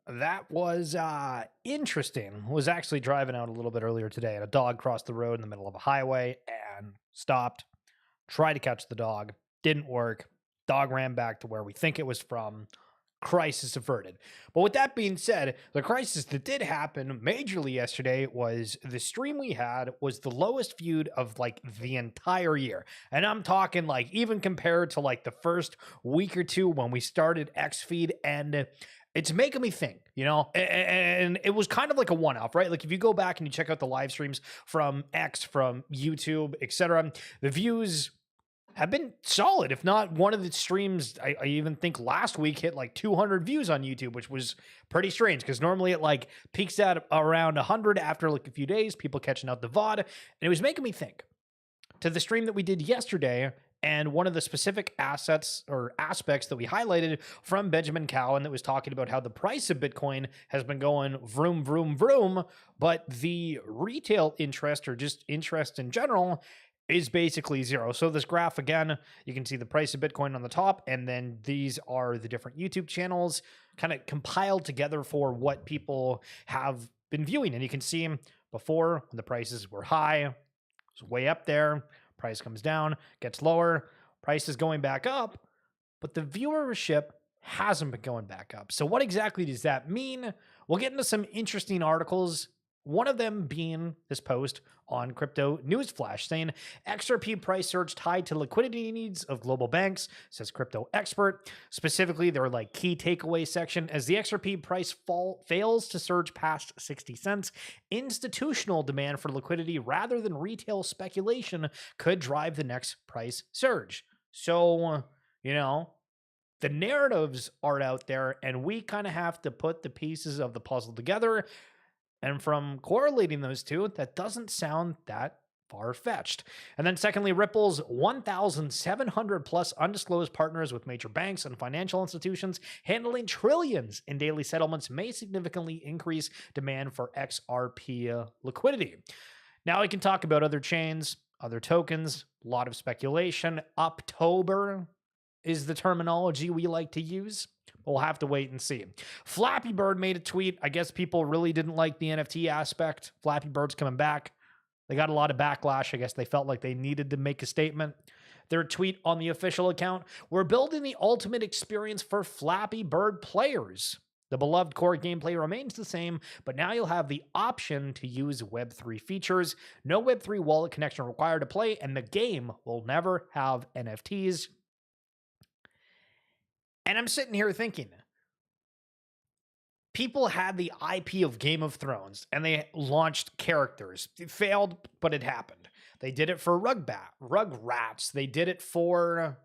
That was interesting. Was actually driving out a little bit earlier today, and a dog crossed the road in the middle of a highway and stopped. Tried to catch the dog, didn't work. Dog ran back to where we think it was from. Crisis averted. But with that being said, the crisis that did happen majorly yesterday was the stream we had was the lowest viewed of like the entire year. And I'm talking like even compared to like the first week or two when we started X feed, and it's making me think, and it was kind of like a one-off, right? Like if you go back and you check out the live streams from X, from YouTube, etc., the views have been solid. If not, one of the streams, I even think last week hit like 200 views on YouTube, which was pretty strange because normally it like peaks at around 100 after like a few days, people catching out the VOD. And it was making me think to the stream that we did yesterday, and one of the specific assets or aspects that we highlighted from Benjamin Cowan that was talking about how the price of Bitcoin has been going vroom, vroom, vroom, but the retail interest or just interest in general is basically zero. So this graph, again, you can see the price of Bitcoin on the top, and then these are the different YouTube channels kind of compiled together for what people have been viewing. And you can see before when the prices were high, it was way up there, price comes down, gets lower, price is going back up, but the viewership hasn't been going back up. So what exactly does that mean? We'll get into some interesting articles. One of them being this post on Crypto Newsflash saying XRP price surge tied to liquidity needs of global banks, says crypto expert. Specifically, their like key takeaway section as the XRP price fails to surge past 60 cents, institutional demand for liquidity rather than retail speculation could drive the next price surge. So, the narratives are out there, and we kind of have to put the pieces of the puzzle together. And from correlating those two, that doesn't sound that far-fetched. And then secondly, Ripple's 1,700 plus undisclosed partners with major banks and financial institutions handling trillions in daily settlements may significantly increase demand for XRP liquidity. Now we can talk about other chains, other tokens, a lot of speculation. October is the terminology we like to use. We'll have to wait and see. Flappy Bird made a tweet. I guess people really didn't like the NFT aspect. Flappy Bird's coming back. They got a lot of backlash. I guess they felt like they needed to make a statement. Their tweet on the official account, "We're building the ultimate experience for Flappy Bird players. The beloved core gameplay remains the same, but now you'll have the option to use Web3 features. No Web3 wallet connection required to play, and the game will never have NFTs." And I'm sitting here thinking, people had the IP of Game of Thrones and they launched characters. It failed, but it happened. They did it for Rugrats. They did it for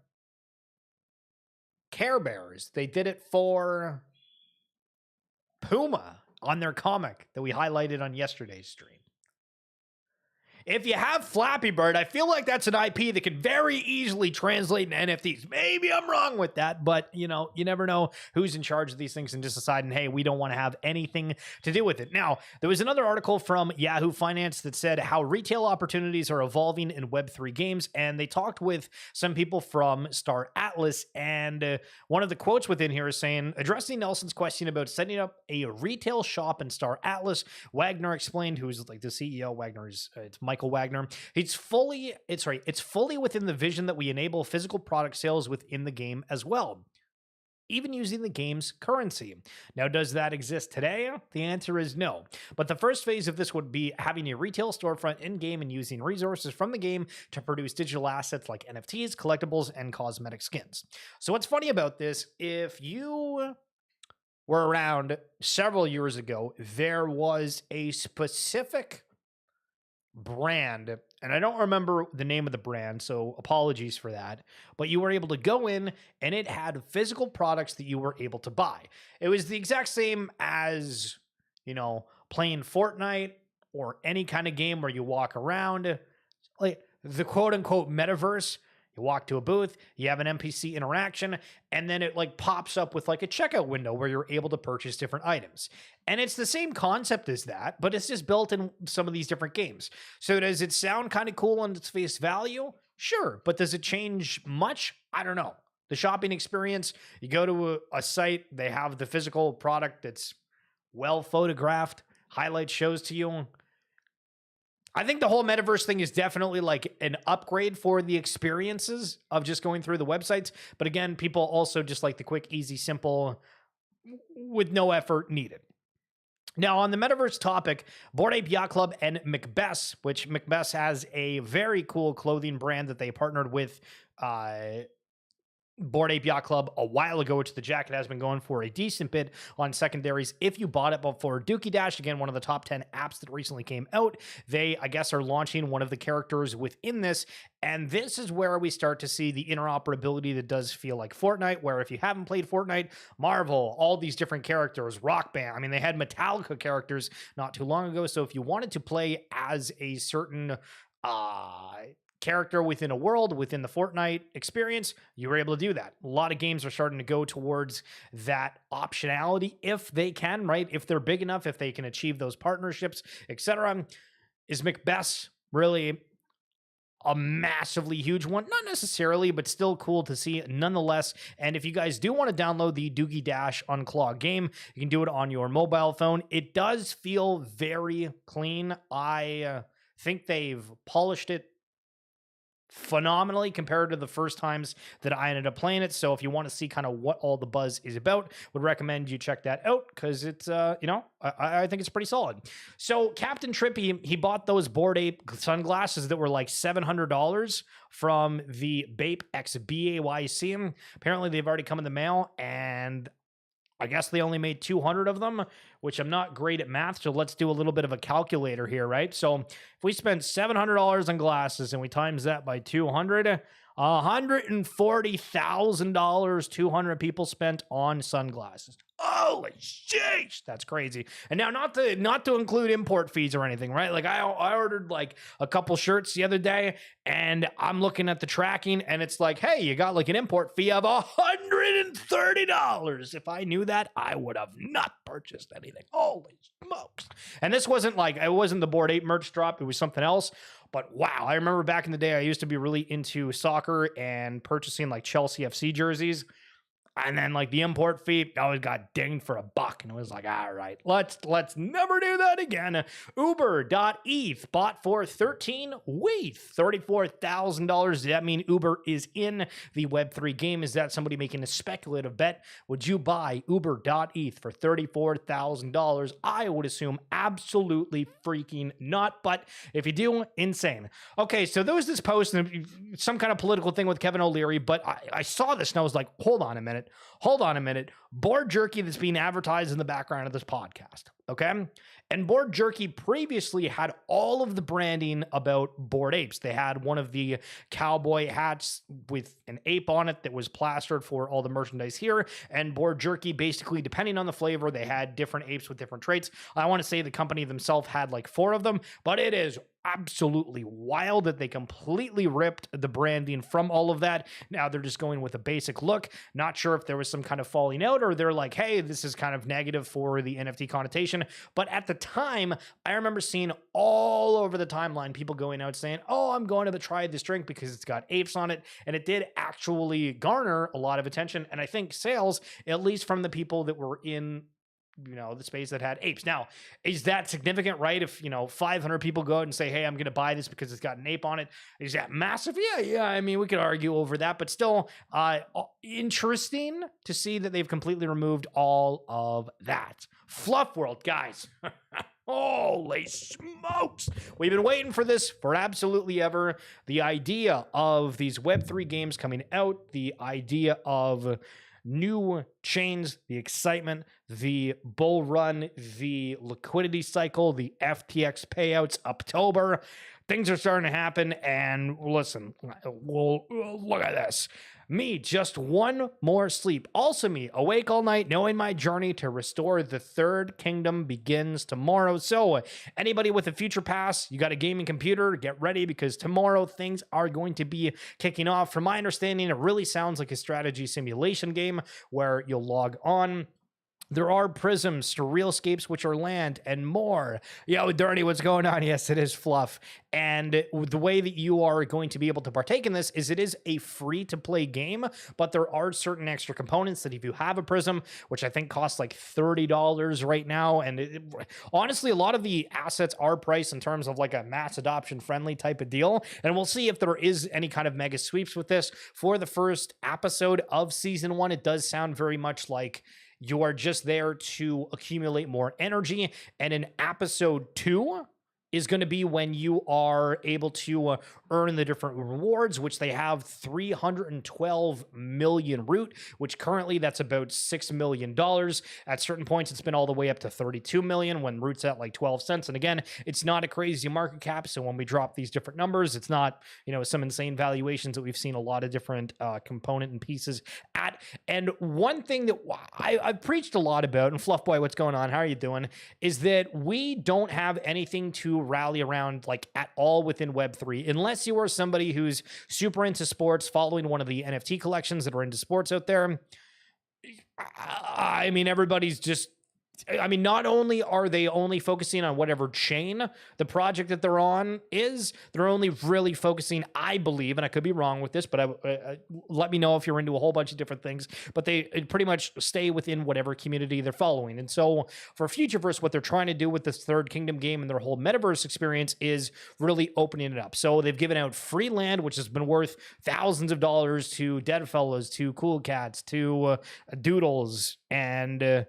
Care Bears. They did it for Puma on their comic that we highlighted on yesterday's stream. If you have Flappy Bird, I feel like that's an IP that could very easily translate into NFTs. Maybe I'm wrong with that, but you never know who's in charge of these things and just deciding, hey, we don't want to have anything to do with it. Now, there was another article from Yahoo Finance that said how retail opportunities are evolving in Web3 games, and they talked with some people from Star Atlas, and one of the quotes within here is saying, addressing Nelson's question about setting up a retail shop in Star Atlas, Wagner explained, who's like the CEO, it's Michael Wagner. It's fully within the vision that we enable physical product sales within the game as well, even using the game's currency. Now, does that exist today? The answer is no. But the first phase of this would be having a retail storefront in-game and using resources from the game to produce digital assets like NFTs, collectibles, and cosmetic skins. So what's funny about this, if you were around several years ago, there was a specific brand, and I don't remember the name of the brand, so apologies for that, but you were able to go in and it had physical products that you were able to buy. It was the exact same as, playing Fortnite or any kind of game where you walk around, like the quote unquote metaverse. You walk to a booth, you have an NPC interaction, and then it like pops up with like a checkout window where you're able to purchase different items. And it's the same concept as that, but it's just built in some of these different games. So does it sound kind of cool on its face value? Sure, but does it change much? I don't know. The shopping experience, you go to a site, they have the physical product that's well photographed, highlight shows to you. I think the whole metaverse thing is definitely like an upgrade for the experiences of just going through the websites. But again, people also just like the quick, easy, simple, with no effort needed. Now, on the metaverse topic, Bored Ape Yacht Club and mcbass, which mcbass has a very cool clothing brand that they partnered with Bored Ape Yacht Club a while ago, which the jacket has been going for a decent bit on secondaries if you bought it before Dookie Dash. Again, one of the top 10 apps that recently came out. They, I guess, are launching one of the characters within this, and this is where we start to see the interoperability that does feel like Fortnite, where if you haven't played Fortnite, Marvel, all these different characters, Rock Band, I mean, they had Metallica characters not too long ago, so if you wanted to play as a certain character within a world, within the Fortnite experience, you were able to do that. A lot of games are starting to go towards that optionality if they can, right? If they're big enough, if they can achieve those partnerships, etc. Is mcbass really a massively huge one? Not necessarily, but still cool to see nonetheless. And if you guys do want to download the Dookie Dash Unclog game, you can do it on your mobile phone. It does feel very clean. I think they've polished it phenomenally compared to the first times that I ended up playing it. So if you want to see kind of what all the buzz is about, would recommend you check that out because it's, I think it's pretty solid. So Captain Trippy, he bought those Bored Ape sunglasses that were like $700 from the BAPE x BAYC. Apparently they've already come in the mail, and I guess they only made 200 of them, which I'm not great at math, so let's do a little bit of a calculator here, right? So if we spend $700 on glasses and we times that by 200, $140,000, 200 people spent on sunglasses. Holy sheesh, that's crazy. And now not to include import fees or anything, right? Like I ordered like a couple shirts the other day, and I'm looking at the tracking, and it's like, hey, you got like an import fee of $130. If I knew that, I would have not purchased anything. Holy smokes. And this wasn't like, it wasn't the Bored Ape merch drop, it was something else. But wow, I remember back in the day, I used to be really into soccer and purchasing like Chelsea FC jerseys. And then like the import fee, I always got dinged for $1, and it was like, all right, let's never do that again. Uber.eth bought for 13 with $34,000. Does that mean Uber is in the Web3 game? Is that somebody making a speculative bet? Would you buy Uber.eth for $34,000? I would assume absolutely freaking not. But if you do, insane. Okay, so there was this post and some kind of political thing with Kevin O'Leary, but I saw this and I was like, hold on a minute. Bored Jerky that's being advertised in the background of this podcast. Okay. And Bored Jerky previously had all of the branding about Bored Apes. They had one of the cowboy hats with an ape on it that was plastered for all the merchandise here. And Bored Jerky, basically, depending on the flavor, they had different apes with different traits. I want to say the company themselves had like 4 of them, but it is absolutely wild that they completely ripped the branding from all of that. Now they're just going with a basic look. Not sure if there was some kind of falling out, or they're like, hey, this is kind of negative for the NFT connotation. But at the time, I remember seeing all over the timeline people going out saying, oh, I'm going to try this drink because it's got apes on it. And it did actually garner a lot of attention, and I think sales, at least from the people that were in the space that had apes. Now, is that significant, right? If 500 people go out and say, hey, I'm going to buy this because it's got an ape on it, is that massive? Yeah. I mean, we could argue over that, but still interesting to see that they've completely removed all of that. Fluf World, guys. Holy smokes. We've been waiting for this for absolutely ever. The idea of these Web3 games coming out, the idea of new chains, the excitement, the bull run, the liquidity cycle, the FTX payouts, October. Things are starting to happen, and listen, well, look at this. Me, just one more sleep. Also me, awake all night, knowing my journey to restore the third kingdom begins tomorrow. So anybody with a future pass, you got a gaming computer, get ready, because tomorrow things are going to be kicking off. From my understanding, it really sounds like a strategy simulation game where you'll log on There are prisms to realscapes, which are land, and more. Yo, Dirty, what's going on? Yes, it is Fluff. And the way that you are going to be able to partake in this is it is a free-to-play game, but there are certain extra components that if you have a prism, which I think costs like $30 right now, and honestly, a lot of the assets are priced in terms of like a mass adoption-friendly type of deal, and we'll see if there is any kind of mega sweeps with this. For the first episode of Season 1, it does sound very much like you are just there to accumulate more energy. And in episode 2 is going to be when you are able to earn the different rewards, which they have 312 million root, which currently that's about $6 million. At certain points, it's been all the way up to 32 million when root's at like 12 cents. And again, it's not a crazy market cap. So when we drop these different numbers, it's not, you know, some insane valuations that we've seen a lot of different component and pieces at. And one thing that I've preached a lot about, and Fluff Boy, what's going on? How are you doing? Is that we don't have anything to rally around like at all within Web3, unless you are somebody who's super into sports, following one of the NFT collections that are into sports out there. I mean, everybody's just, I mean, not only are they only focusing on whatever chain the project that they're on is, they're only really focusing, I believe, and I could be wrong with this, but let me know if you're into a whole bunch of different things, but they pretty much stay within whatever community they're following. And so for Futureverse, what they're trying to do with this Third Kingdom game and their whole metaverse experience is really opening it up. So they've given out free land, which has been worth thousands of dollars to Deadfellows, to Cool Cats, to Doodles, and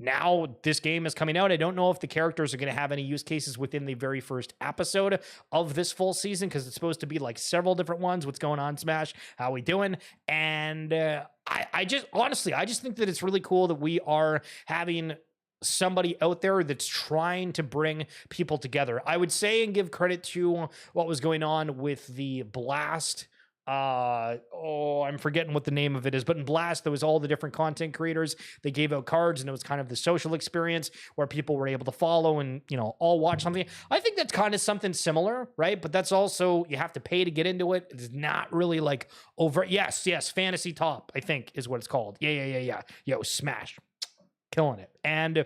now this game is coming out. I don't know if the characters are going to have any use cases within the very first episode of this full season, because it's supposed to be like several different ones. What's going on, Smash? How we doing? And I just, honestly, I just think that it's really cool that we are having somebody out there that's trying to bring people together. I would say and give credit to what was going on with the Blast. I'm forgetting what the name of it is, but in Blast, there was all the different content creators. They gave out cards, and it was kind of the social experience where people were able to follow and, you know, all watch something. I think that's kind of something similar, right? But that's also, you have to pay to get into it. It's not really like over. Yes, Fantasy Top, I think is what it's called. Yeah. Yo, Smash. Killing it. And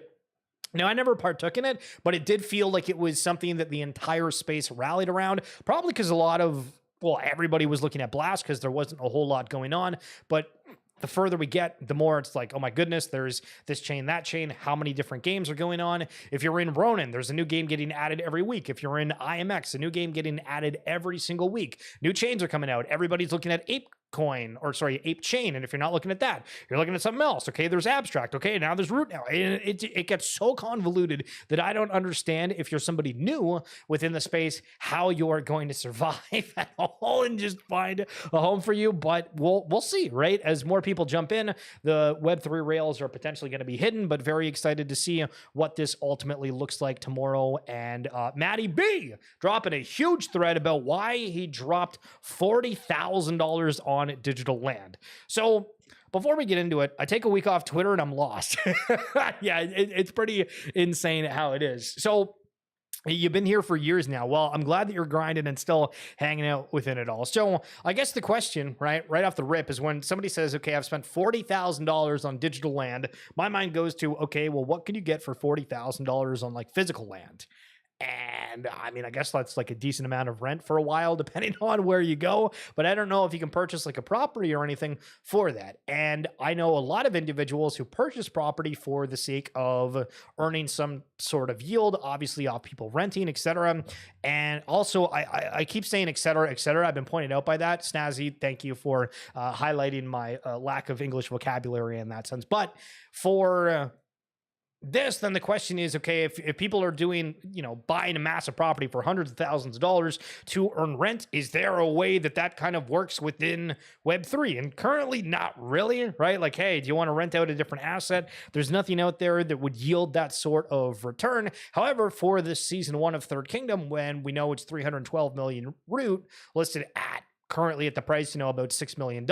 now, I never partook in it, but it did feel like it was something that the entire space rallied around, probably because a lot of, well, everybody was looking at Blast because there wasn't a whole lot going on. But the further we get, the more it's like, oh my goodness, there's this chain, that chain. How many different games are going on? If you're in Ronin, there's a new game getting added every week. If you're in IMX, a new game getting added every single week. New chains are coming out. Everybody's looking at Apecoin, or sorry, Ape Chain. And if you're not looking at that, you're looking at something else. Okay, there's Abstract. Okay, now there's Root now. And it gets so convoluted that I don't understand, if you're somebody new within the space, how you're going to survive at all and just find a home for you. But we'll see, right? As more people jump in, the Web3 rails are potentially going to be hidden, but very excited to see what this ultimately looks like tomorrow. And Matty B dropping a huge thread about why he dropped $40,000 on digital land. So before we get into it, I take a week off Twitter and I'm lost. Yeah, it's pretty insane how it is. So you've been here for years now. Well, I'm glad that you're grinding and still hanging out within it all. So I guess the question, right off the rip, is when somebody says, okay, I've spent $40,000 on digital land, my mind goes to, okay, well, what can you get for $40,000 on like physical land? And I mean, I guess that's like a decent amount of rent for a while, depending on where you go. But I don't know if you can purchase like a property or anything for that. And I know a lot of individuals who purchase property for the sake of earning some sort of yield, obviously off people renting, etc. And also, I keep saying etc. I've been pointed out by that. Snazzy, thank you for highlighting my lack of English vocabulary in that sense. But for this, then the question is, okay, if people are doing, you know, buying a massive property for hundreds of thousands of dollars to earn rent, is there a way that kind of works within Web3? And currently not really, right? Like, hey, do you want to rent out a different asset? There's nothing out there that would yield that sort of return. However, for this season 1 of Third Kingdom, when we know it's 312 million root listed at currently at the price, you know, about $6 million,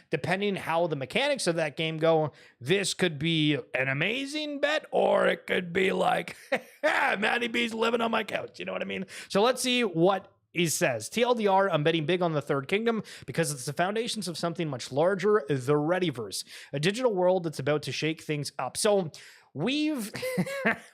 depending how the mechanics of that game go, this could be an amazing bet, or it could be like, Matty B's living on my couch. You know what I mean? So let's see what He says, TLDR, I'm betting big on the Third Kingdom because it's the foundations of something much larger, the Readyverse, a digital world that's about to shake things up. So we've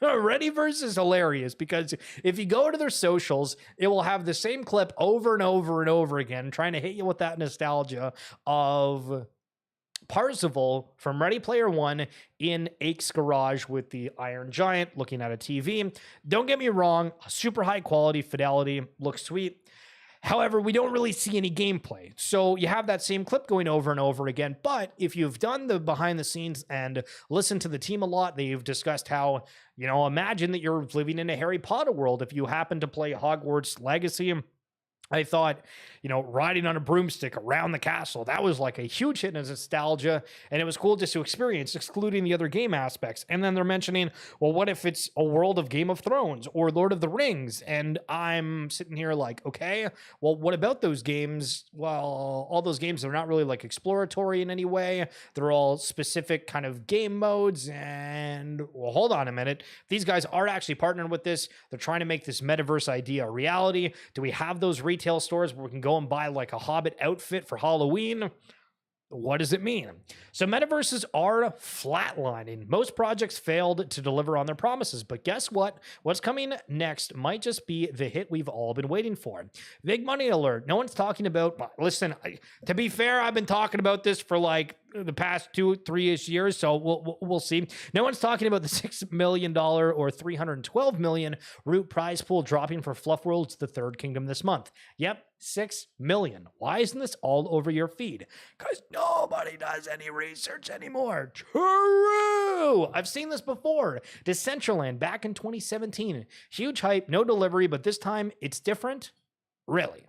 Readyverse is hilarious because if you go to their socials, it will have the same clip over and over and over again, trying to hit you with that nostalgia of Parzival from Ready Player One in Ake's garage with the Iron Giant looking at a TV. Don't get me wrong, super high quality fidelity, looks sweet. However, we don't really see any gameplay. So you have that same clip going over and over again. But if you've done the behind the scenes and listened to the team a lot, they've discussed how, imagine that you're living in a Harry Potter world. If you happen to play Hogwarts Legacy, I thought, riding on a broomstick around the castle, that was like a huge hit in nostalgia, and it was cool just to experience, excluding the other game aspects. And then they're mentioning, well, what if it's a world of Game of Thrones or Lord of the Rings? And I'm sitting here like, okay, well, what about those games? Well, all those games are not really like exploratory in any way. They're all specific kind of game modes. And well, hold on a minute. These guys are actually partnering with this. They're trying to make this metaverse idea a reality. Do we have those retail stores where we can go and buy like a Hobbit outfit for Halloween? What does it mean? So metaverses are flatlining. Most projects failed to deliver on their promises, but guess what? What's coming next might just be the hit we've all been waiting for. Big money alert. No one's talking about, listen, to be fair, I've been talking about this for like the past 2-3-ish years, so we'll see. No one's talking about the $6 million or $312 million root prize pool dropping for Fluf World The Thirdkingdom this month. Yep, $6 million. Why isn't this all over your feed? Because nobody does any research anymore. True. I've seen this before. Decentraland back in 2017. Huge hype, no delivery, but this time it's different. Really?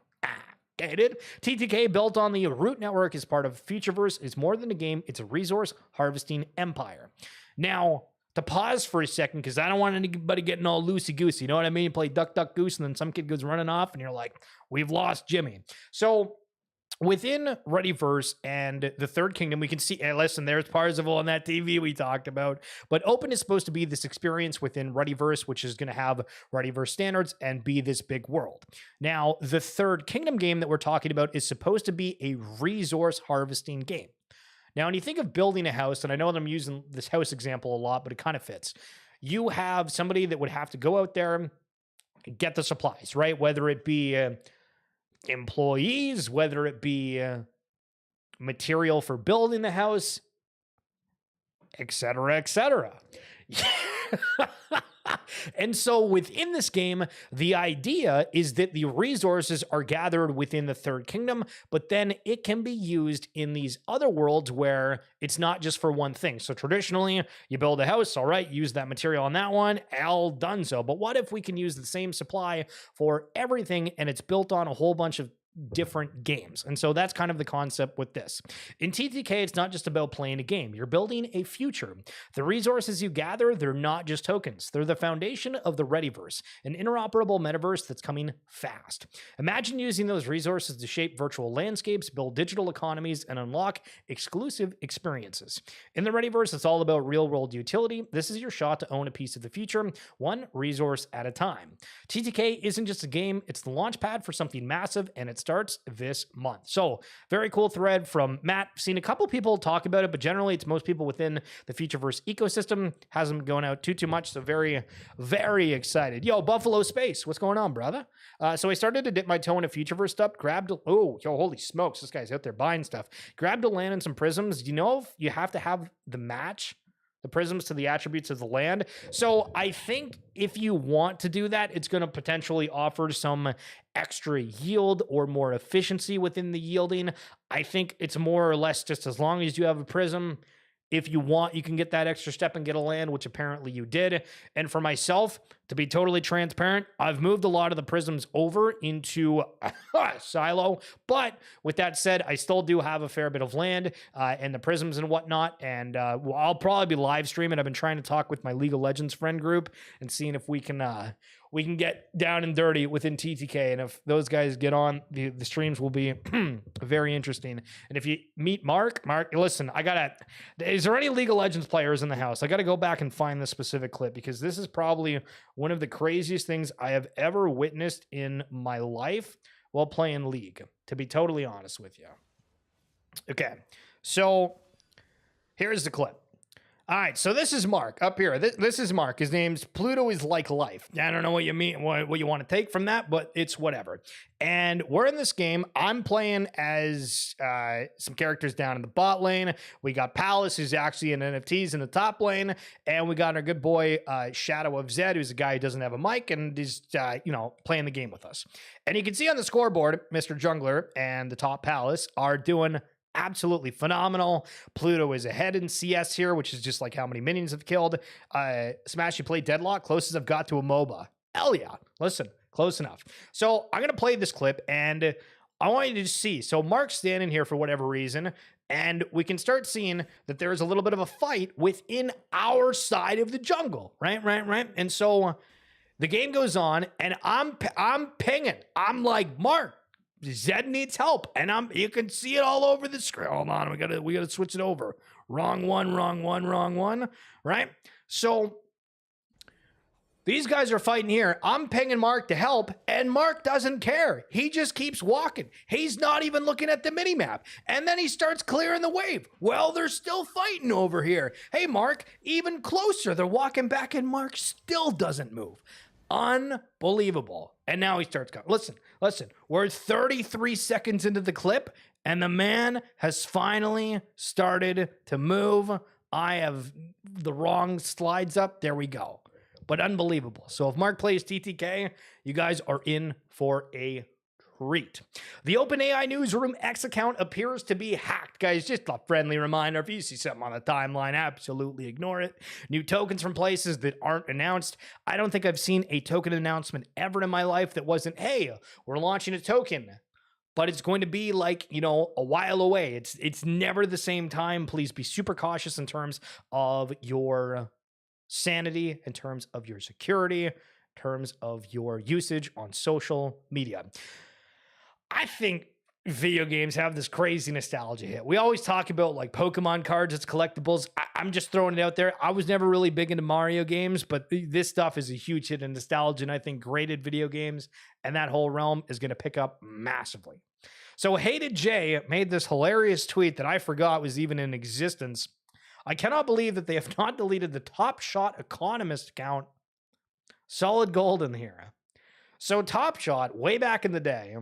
Gated. TTK, built on the Root network as part of Futureverse, is more than a game. It's a resource harvesting empire. Now, to pause for a second, because I don't want anybody getting all loosey-goosey. You know what I mean? You play Duck, Duck, Goose, and then some kid goes running off, and you're like, we've lost Jimmy. So within Readyverse and the Third Kingdom, we can see, and listen, there's Parzival on that TV we talked about, but Open is supposed to be this experience within Readyverse, which is going to have Readyverse standards and be this big world. Now, the Third Kingdom game that we're talking about is supposed to be a resource harvesting game. Now, when you think of building a house, and I know that I'm using this house example a lot, but it kind of fits. You have somebody that would have to go out there and get the supplies, right? Whether it be employees, whether it be material for building the house, etc., etc. And so within this game, the idea is that the resources are gathered within the Third Kingdom, but then it can be used in these other worlds where it's not just for one thing. So traditionally, you build a house, all right, use that material on that one, all done so. But what if we can use the same supply for everything and it's built on a whole bunch of different games? And so that's kind of the concept with this. In TTK, it's not just about playing a game. You're building a future. The resources you gather, they're not just tokens. They're the foundation of the Readyverse, an interoperable metaverse that's coming fast. Imagine using those resources to shape virtual landscapes, build digital economies, and unlock exclusive experiences. In the Readyverse, it's all about real-world utility. This is your shot to own a piece of the future, one resource at a time. TTK isn't just a game, it's the launch pad for something massive, and it's starts this month. So very cool thread from Matt. Seen a couple people talk about it, but generally it's most people within the Futureverse ecosystem. Hasn't been going out too much. So very, very excited. Yo, Buffalo Space, what's going on, brother? So I started to dip my toe into Futureverse stuff. Holy smokes, this guy's out there buying stuff. Grabbed a land and some prisms. Do you know if you have to have the match? The prisms to the attributes of the land. So I think if you want to do that, it's going to potentially offer some extra yield or more efficiency within the yielding. I think it's more or less just as long as you have a prism. If you want, you can get that extra step and get a land, which apparently you did. And for myself, to be totally transparent, I've moved a lot of the prisms over into Silo. But with that said, I still do have a fair bit of land and the prisms and whatnot. And I'll probably be live streaming. I've been trying to talk with my League of Legends friend group and seeing if we can we can get down and dirty within TTK. And if those guys get on, the streams will be very interesting. And if you meet Mark, listen, is there any League of Legends players in the house? I got to go back and find this specific clip because this is probably one of the craziest things I have ever witnessed in my life while playing League, to be totally honest with you. Okay, so here's the clip. All right, so this is Mark up here. This is Mark. His name's Pluto is like life. I don't know what you mean, what you want to take from that, but it's whatever. And we're in this game. I'm playing as some characters down in the bot lane. We got Palace, who's actually in NFTs in the top lane. And we got our good boy, Shadow of Zed, who's a guy who doesn't have a mic and is, playing the game with us. And you can see on the scoreboard, Mr. Jungler and the top Palace are doing absolutely phenomenal. Pluto is ahead in CS here, which is just like how many minions have killed. Smash, you play Deadlock, closest I've got to a MOBA. Hell yeah. Listen, close enough. So I'm going to play this clip, and I want you to see. So Mark's standing here for whatever reason, and we can start seeing that there is a little bit of a fight within our side of the jungle, right? And so the game goes on, and I'm pinging. I'm like, Mark, Zed needs help, and you can see it all over the screen. Hold on, we gotta switch it over. Wrong one, right? So these guys are fighting here. I'm pinging Mark to help, and Mark doesn't care. He just keeps walking. He's not even looking at the minimap. And then he starts clearing the wave. Well, they're still fighting over here. Hey, Mark, even closer. They're walking back, and Mark still doesn't move. Unbelievable. And now he starts going. Listen, we're 33 seconds into the clip, and the man has finally started to move. I have the wrong slides up. There we go. But unbelievable. So if Mark plays TTK, you guys are in for a treat. The OpenAI Newsroom X account appears to be hacked. Guys, just a friendly reminder, if you see something on the timeline, absolutely ignore it. New tokens from places that aren't announced. I don't think I've seen a token announcement ever in my life that wasn't, hey, we're launching a token, but it's going to be like, a while away. It's never the same time. Please be super cautious in terms of your sanity, in terms of your security, in terms of your usage on social media. I think video games have this crazy nostalgia hit. We always talk about like Pokemon cards, it's collectibles. I'm just throwing it out there. I was never really big into Mario games, but this stuff is a huge hit in nostalgia, and I think graded video games and that whole realm is going to pick up massively. So Hated J made this hilarious tweet that I forgot was even in existence. I cannot believe that they have not deleted the top Shot Economist account. Solid gold in here. So Top Shot, way back in the day,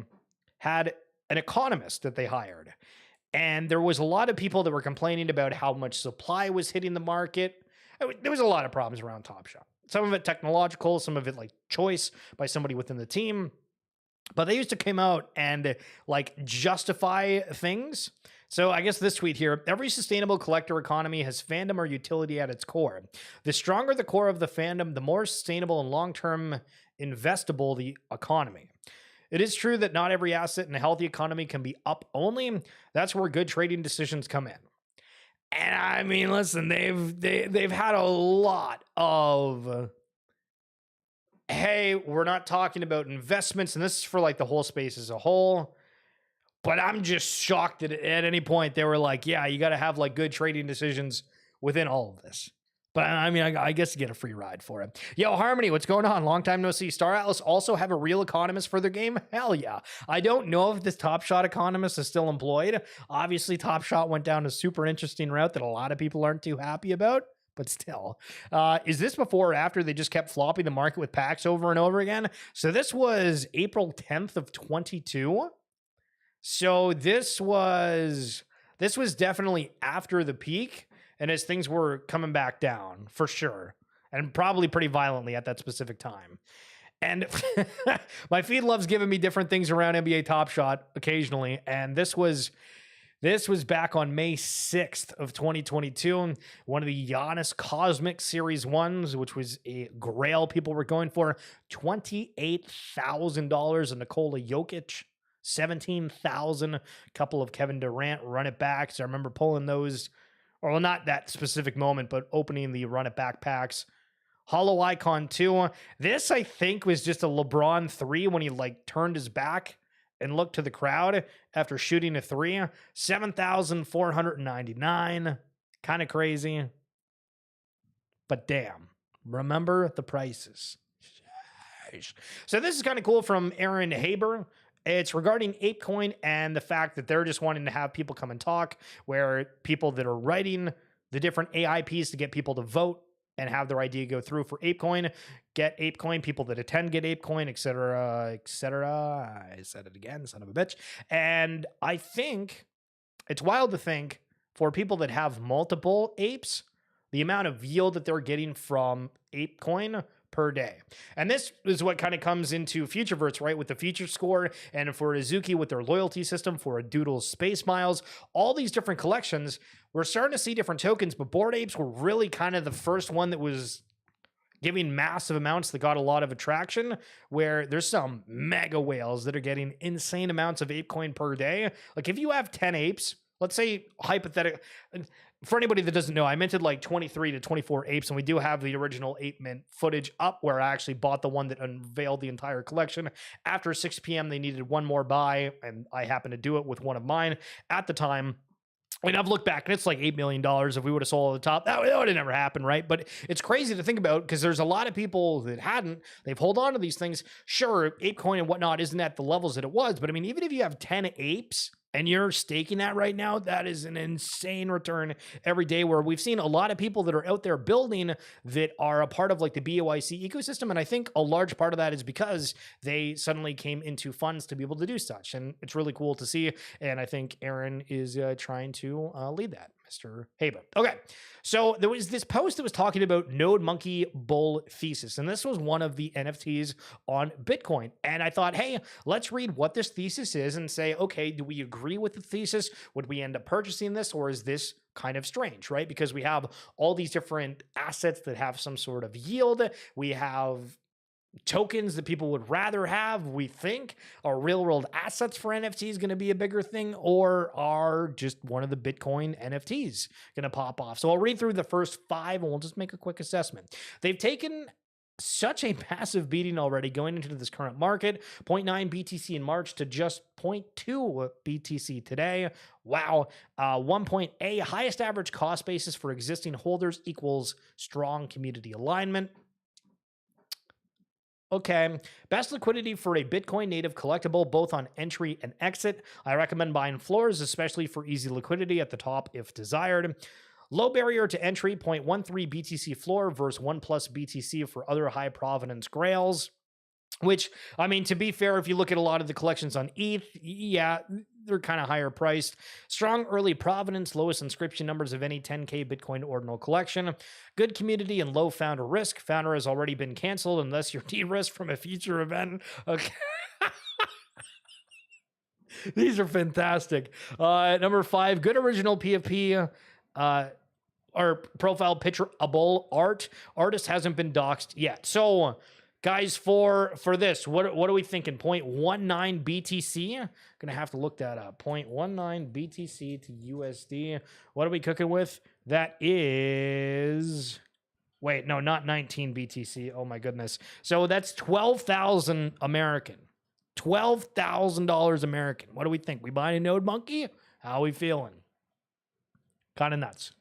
had an economist that they hired. And there was a lot of people that were complaining about how much supply was hitting the market. There was a lot of problems around Top Shot. Some of it technological, some of it like choice by somebody within the team. But they used to come out and like justify things. So I guess this tweet here, every sustainable collector economy has fandom or utility at its core. The stronger the core of the fandom, the more sustainable and long-term investable the economy. It is true that not every asset in a healthy economy can be up only. That's where good trading decisions come in. And I mean, listen, they've had a lot of, hey, we're not talking about investments, and this is for like the whole space as a whole. But I'm just shocked that at any point they were like, yeah, you got to have like good trading decisions within all of this. But I mean, I guess you get a free ride for it. Yo, Harmony, what's going on? Long time no see. Star Atlas also have a real economist for their game? Hell yeah. I don't know if this Top Shot economist is still employed. Obviously, Top Shot went down a super interesting route that a lot of people aren't too happy about. But still, is this before or after they just kept flopping the market with packs over and over again? So this was April 10th of 22. So this was definitely after the peak. And as things were coming back down, for sure, and probably pretty violently at that specific time. And my feed loves giving me different things around NBA Top Shot occasionally. And this was back on May 6th of 2022. One of the Giannis Cosmic Series 1s, which was a grail people were going for. $28,000 in Nikola Jokic. $17,000. A couple of Kevin Durant run it backs. I remember pulling those. Or well, not that specific moment, but opening the run it back packs Hollow Icon 2. This, I think, was just a LeBron 3 when he like turned his back and looked to the crowd after shooting a 3. 7,499. Kind of crazy. But damn, remember the prices. So this is kind of cool from Aaron Haber. It's regarding Apecoin and the fact that they're just wanting to have people come and talk, where people that are writing the different AIPs to get people to vote and have their idea go through for Apecoin, get Apecoin, people that attend get Apecoin, etc., etc. I said it again, son of a bitch. And I think it's wild to think for people that have multiple apes, the amount of yield that they're getting from Apecoin per day. And this is what kind of comes into Futureverse, right? With the future score, and for Azuki with their loyalty system, for a Doodle's Space Miles, all these different collections, we're starting to see different tokens, but Bored Apes were really kind of the first one that was giving massive amounts that got a lot of attraction, where there's some mega whales that are getting insane amounts of Apecoin per day. Like if you have 10 apes, let's say hypothetical, for anybody that doesn't know, I minted like 23 to 24 apes, and we do have the original ape mint footage up where I actually bought the one that unveiled the entire collection. After 6 p.m., they needed one more buy, and I happened to do it with one of mine at the time. And I've looked back, and it's like $8 million if we would have sold at the top. That would have never happened, right? But it's crazy to think about because there's a lot of people that hadn't. They've held on to these things. Sure, Apecoin and whatnot isn't at the levels that it was, but I mean, even if you have 10 apes, and you're staking that right now, that is an insane return every day, where we've seen a lot of people that are out there building that are a part of like the BAYC ecosystem. And I think a large part of that is because they suddenly came into funds to be able to do such. And it's really cool to see. And I think Aaron is trying to lead that, Mr. Haber. Okay. So there was this post that was talking about Nodemonkes bull thesis. And this was one of the NFTs on Bitcoin. And I thought, hey, let's read what this thesis is and say, okay, do we agree with the thesis? Would we end up purchasing this, or is this kind of strange, right? Because we have all these different assets that have some sort of yield. We have tokens that people would rather have. We think are real world assets for NFTs going to be a bigger thing, or are just one of the Bitcoin NFTs going to pop off? So I'll read through the first 5 and we'll just make a quick assessment. They've taken such a massive beating already going into this current market. 0.9 BTC in March to just 0.2 BTC today. Wow. 1.A highest average cost basis for existing holders equals strong community alignment. Okay, best liquidity for a Bitcoin native collectible, both on entry and exit. I recommend buying floors, especially for easy liquidity at the top if desired. Low barrier to entry, 0.13 BTC floor versus 1+ BTC for other high provenance grails. Which, I mean, to be fair, if you look at a lot of the collections on ETH, yeah, they're kind of higher priced. Strong early provenance, lowest inscription numbers of any 10K Bitcoin ordinal collection. Good community and low founder risk. Founder has already been canceled unless you're de-risked from a future event. Okay. These are fantastic. Number 5, good original PFP. Or profile picture-able art. Artist hasn't been doxxed yet. So, guys, for this, what are we thinking? 0.19 BTC? Gonna have to look that up. 0.19 BTC to USD. What are we cooking with? That is... Wait, no, not 19 BTC. Oh, my goodness. So that's 12,000 American. $12,000 American. What do we think? We buying a Nodemonkes? How are we feeling? Kind of nuts.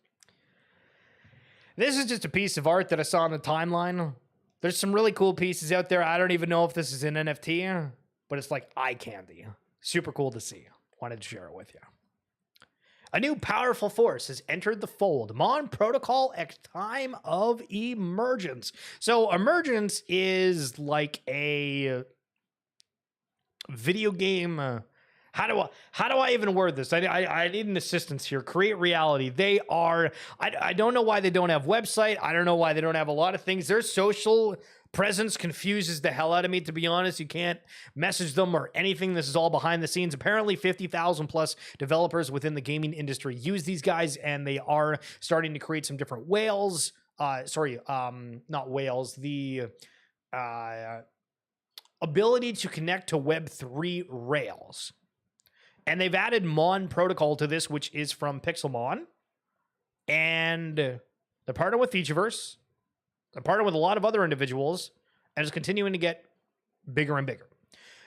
This is just a piece of art that I saw on the timeline. There's some really cool pieces out there. I don't even know if this is an NFT, but it's like eye candy. Super cool to see. Wanted to share it with you. A new powerful force has entered the fold. Monprotocol at time of emergence. So Emergence is like a video game. How do I even word this? I need an assistance here. Create reality. They are, I don't know why they don't have website. I don't know why they don't have a lot of things. Their social presence confuses the hell out of me, to be honest. You can't message them or anything. This is all behind the scenes. Apparently 50,000 plus developers within the gaming industry use these guys, and they are starting to create some different whales. Not whales. The ability to connect to Web3 rails. And they've added Monprotocol to this, which is from Pixelmon. And they're partnered with Futureverse. They're partnered with a lot of other individuals and is continuing to get bigger and bigger.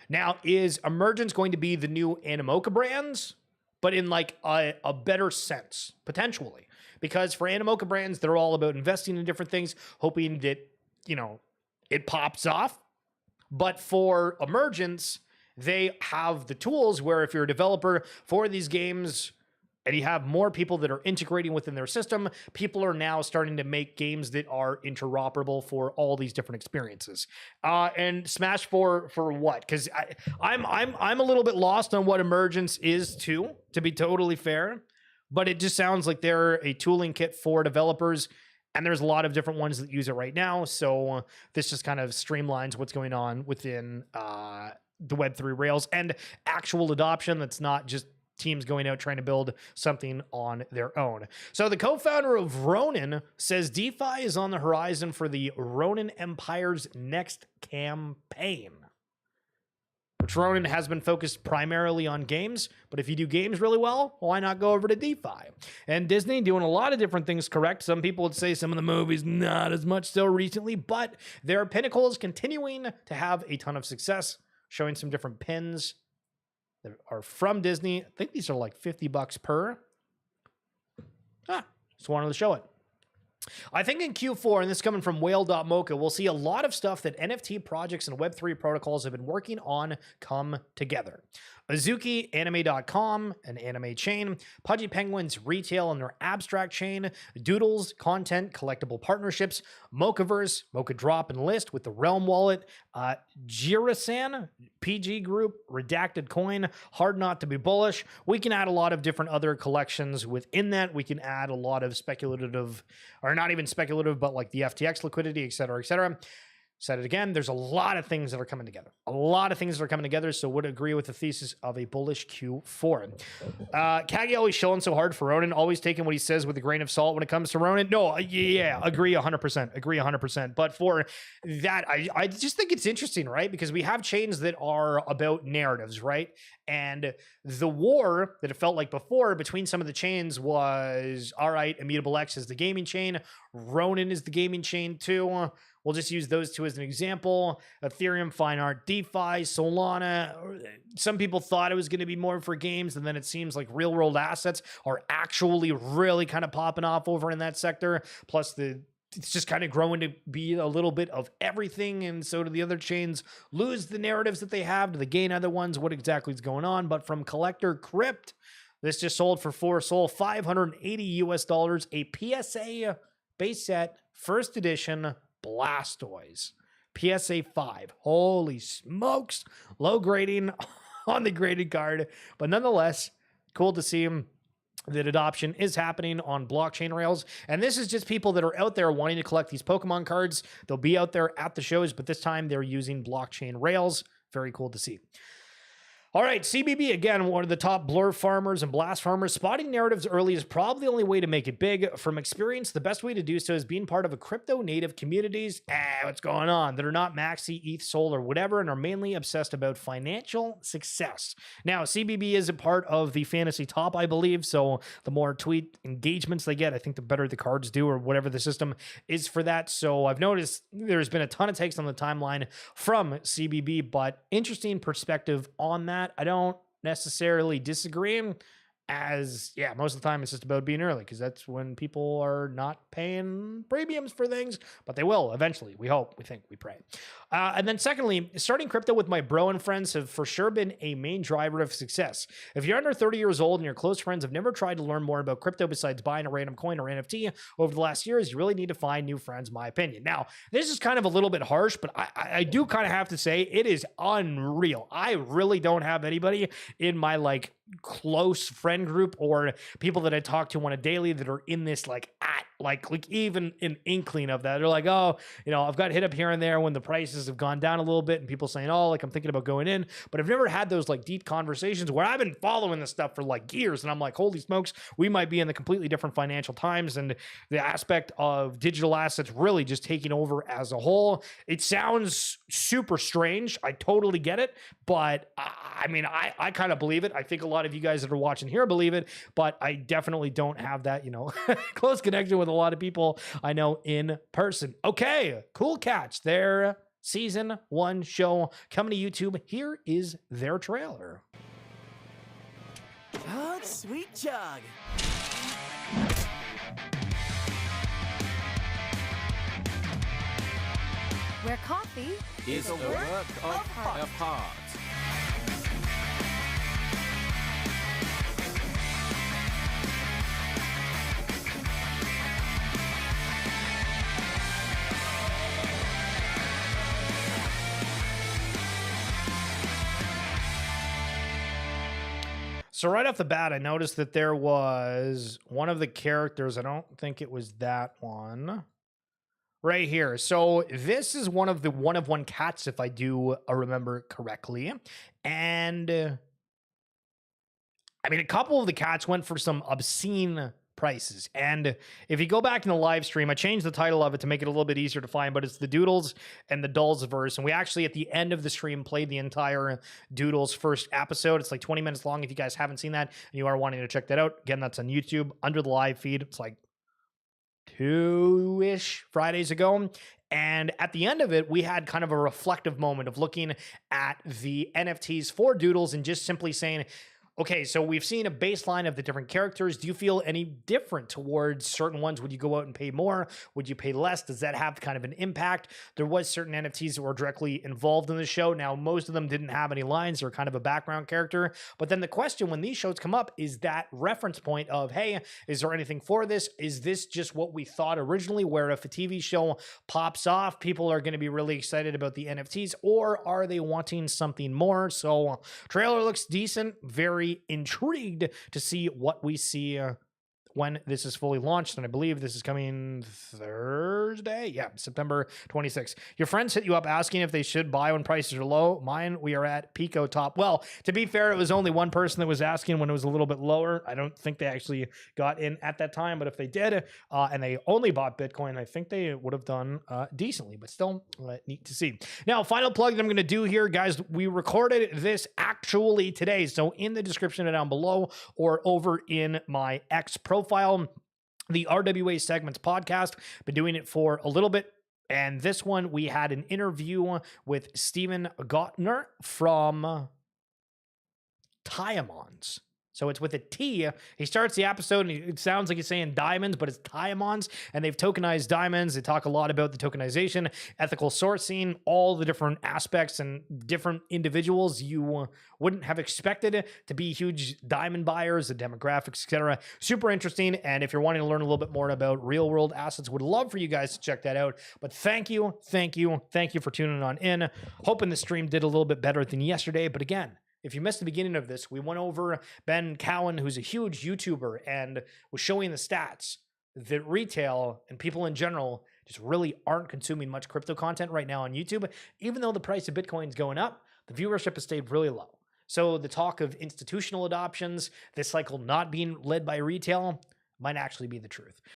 Now, is Emergence going to be the new Animoca brands, but in like a better sense, potentially? Because for Animoca brands, they're all about investing in different things, hoping that, it pops off. But for Emergence, they have the tools where if you're a developer for these games and you have more people that are integrating within their system, people are now starting to make games that are interoperable for all these different experiences. And Smash for what? Because I'm a little bit lost on what Emergence is too, to be totally fair. But it just sounds like they're a tooling kit for developers, and there's a lot of different ones that use it right now. So this just kind of streamlines what's going on within the Web3 rails and actual adoption that's not just teams going out trying to build something on their own. So the co-founder of Ronin says DeFi is on the horizon for the Ronin Empire's next campaign. Which Ronin has been focused primarily on games, but if you do games really well, why not go over to DeFi? And Disney doing a lot of different things correct. Some people would say some of the movies, not as much so recently, but their Pinnacle is continuing to have a ton of success, showing some different pins that are from Disney. I think these are like $50 per. Just wanted to show it. I think in Q4, and this is coming from whale.mocha, we'll see a lot of stuff that NFT projects and Web3 protocols have been working on come together. Azuki, anime.com, an anime chain, Pudgy Penguins retail and their abstract chain, Doodles, content, collectible partnerships, Mochaverse, Mocha Drop and List with the Realm wallet, Jirasan, PG Group, Redacted Coin, Hard Not to Be Bullish. We can add a lot of different other collections within that. We can add a lot of speculative, or not even speculative, but like the FTX liquidity, et cetera, et cetera. Said it again, there's a lot of things that are coming together. So would agree with the thesis of a bullish Q4. Kagi always showing so hard for Ronin, always taking what he says with a grain of salt when it comes to Ronin. No, yeah, agree 100%. But for that, I just think it's interesting, right? Because we have chains that are about narratives, right? And the war that it felt like before between some of the chains was, all right, Immutable X is the gaming chain, Ronin is the gaming chain too. We'll just use those two as an example. Ethereum, Fine Art, DeFi, Solana. Some people thought it was going to be more for games, and then it seems like real world assets are actually really kind of popping off over in that sector. Plus it's just kind of growing to be a little bit of everything. And so do the other chains lose the narratives that they have? Do they gain other ones? What exactly is going on? But from Collector Crypt, this just sold for $580 a PSA base set, first edition Blastoise. PSA 5. Holy smokes. Low grading on the graded card. But nonetheless, cool to see him. That adoption is happening on blockchain rails. And this is just people that are out there wanting to collect these Pokemon cards. They'll be out there at the shows, but this time they're using blockchain rails. Very cool to see. All right, CBB, again, one of the top blur farmers and blast farmers. Spotting narratives early is probably the only way to make it big. From experience, the best way to do so is being part of a crypto-native communities, what's going on, that are not Maxi, ETH, Sol, or whatever, and are mainly obsessed about financial success. Now, CBB is a part of the Fantasy Top, I believe, so the more tweet engagements they get, I think the better the cards do, or whatever the system is for that. So I've noticed there's been a ton of takes on the timeline from CBB, but interesting perspective on that. I don't necessarily disagree, as most of the time it's just about being early, because that's when people are not paying premiums for things, but they will eventually. We hope, we think, we pray. And then secondly, starting crypto with my bro and friends have for sure been a main driver of success. If you're under 30 years old and your close friends have never tried to learn more about crypto besides buying a random coin or NFT over the last years, you really need to find new friends, my opinion. Now, this is kind of a little bit harsh, but I do kind of have to say it is unreal. I really don't have anybody in my close friend group or people that I talk to on a daily that are in this like even an inkling of that. They're like, oh, I've got hit up here and there when the prices have gone down a little bit and people saying, oh, I'm thinking about going in, but I've never had those deep conversations where I've been following this stuff for years. And I'm like, holy smokes, we might be in the completely different financial times. And the aspect of digital assets really just taking over as a whole. It sounds super strange. I totally get it. But I kind of believe it. I think a lot of you guys that are watching here believe it, but I definitely don't have that, close connection with with a lot of people I know in person. Okay, Cool Cats, their season 1 show coming to YouTube. Here is their trailer. Chug, sweet chug. Where coffee Is a work of art. So right off the bat, I noticed that there was one of the characters. I don't think it was that one. Right here. So this is one of the one-of-one cats, if I do remember correctly. And I mean, a couple of the cats went for some obscene prices. And if you go back in the live stream, I changed the title of it to make it a little bit easier to find, but it's the Doodles and the Dolls verse. And we actually, at the end of the stream, played the entire Doodles first episode. It's like 20 minutes long. If you guys haven't seen that and you are wanting to check that out, again, that's on YouTube under the live feed. It's like 2-ish Fridays ago. And at the end of it, we had kind of a reflective moment of looking at the NFTs for Doodles and just simply saying, okay, so we've seen a baseline of the different characters. Do you feel any different towards certain ones? Would you go out and pay more? Would you pay less? Does that have kind of an impact? There was certain NFTs that were directly involved in the show. Now, most of them didn't have any lines. They're kind of a background character. But then the question when these shows come up is that reference point of, hey, is there anything for this? Is this just what we thought originally, where if a TV show pops off, people are going to be really excited about the NFTs, or are they wanting something more? So trailer looks decent, very intrigued to see what we see when this is fully launched. And I believe this is coming Thursday. Yeah, September 26th. Your friends hit you up asking if they should buy when prices are low. Mine, we are at Pico top. Well, to be fair, it was only one person that was asking when it was a little bit lower. I don't think they actually got in at that time, but if they did and they only bought Bitcoin, I think they would have done decently, but still neat to see. Now, final plug that I'm going to do here, guys, we recorded this actually today. So in the description down below or over in my X profile, the RWA Segments podcast. Been doing it for a little bit. And this one, we had an interview with Stephen Gottner from Diamonds. So it's with a T. He starts the episode and it sounds like he's saying diamonds, but it's diamonds, and they've tokenized diamonds. They talk a lot about the tokenization, ethical sourcing, all the different aspects and different individuals you wouldn't have expected to be huge diamond buyers, the demographics, etc. Super interesting. And if you're wanting to learn a little bit more about real world assets, would love for you guys to check that out. But thank you for tuning on in. Hoping the stream did a little bit better than yesterday. But again, if you missed the beginning of this, we went over Ben Cowan, who's a huge YouTuber, and was showing the stats that retail and people in general just really aren't consuming much crypto content right now on YouTube. Even though the price of Bitcoin is going up, the viewership has stayed really low. So the talk of institutional adoptions, this cycle not being led by retail, might actually be the truth.